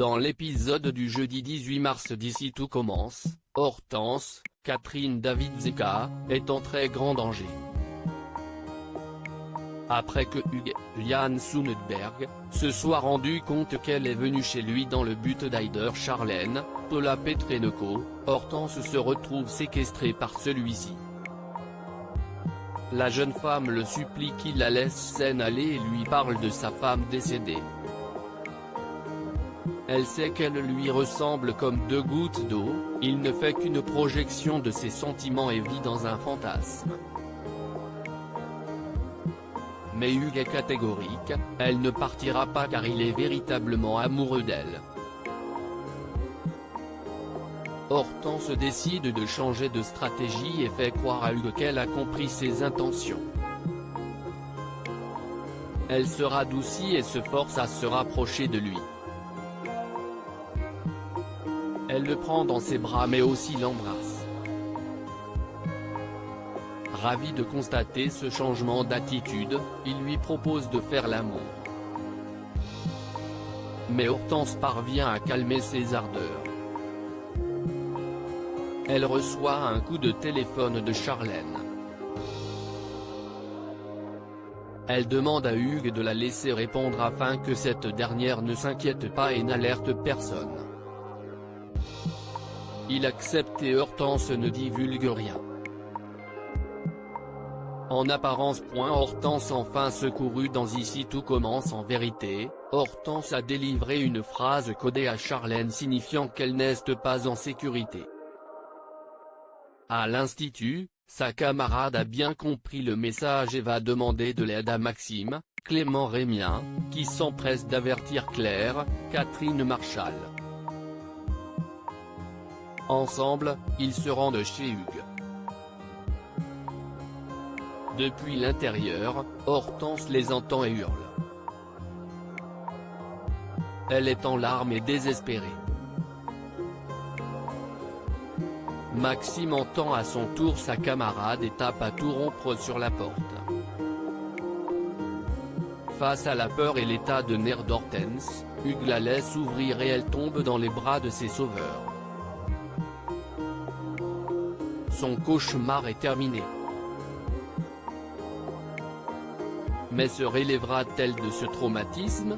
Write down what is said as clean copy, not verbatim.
Dans l'épisode du jeudi 18 mars d'Ici tout commence, Hortense, Catherine Davidzeka, est en très grand danger. Après que Hugues, Liane Sundberg, se soit rendu compte qu'elle est venue chez lui dans le but d'aider Charlène, Paula Petrenko, Hortense se retrouve séquestrée par celui-ci. La jeune femme le supplie qu'il la laisse s'en aller et lui parle de sa femme décédée. Elle sait qu'elle lui ressemble comme deux gouttes d'eau, il ne fait qu'une projection de ses sentiments et vit dans un fantasme. Mais Hugues est catégorique, elle ne partira pas car il est véritablement amoureux d'elle. Hortense décide de changer de stratégie et fait croire à Hugues qu'elle a compris ses intentions. Elle se radoucit et se force à se rapprocher de lui. Elle le prend dans ses bras mais aussi l'embrasse. Ravi de constater ce changement d'attitude, il lui propose de faire l'amour. Mais Hortense parvient à calmer ses ardeurs. Elle reçoit un coup de téléphone de Charlène. Elle demande à Hugues de la laisser répondre afin que cette dernière ne s'inquiète pas et n'alerte personne. Il accepte et Hortense ne divulgue rien. En apparence. Hortense enfin secourue dans Ici tout commence en vérité, Hortense a délivré une phrase codée à Charlène signifiant qu'elle n'est pas en sécurité. À l'institut, sa camarade a bien compris le message et va demander de l'aide à Maxime, Clément Rémien, qui s'empresse d'avertir Claire, Catherine Marchal. Ensemble, ils se rendent chez Hugues. Depuis l'intérieur, Hortense les entend et hurle. Elle est en larmes et désespérée. Maxime entend à son tour sa camarade et tape à tout rompre sur la porte. Face à la peur et l'état de nerfs d'Hortense, Hugues la laisse ouvrir et elle tombe dans les bras de ses sauveurs. Son cauchemar est terminé. Mais se relèvera-t-elle de ce traumatisme ?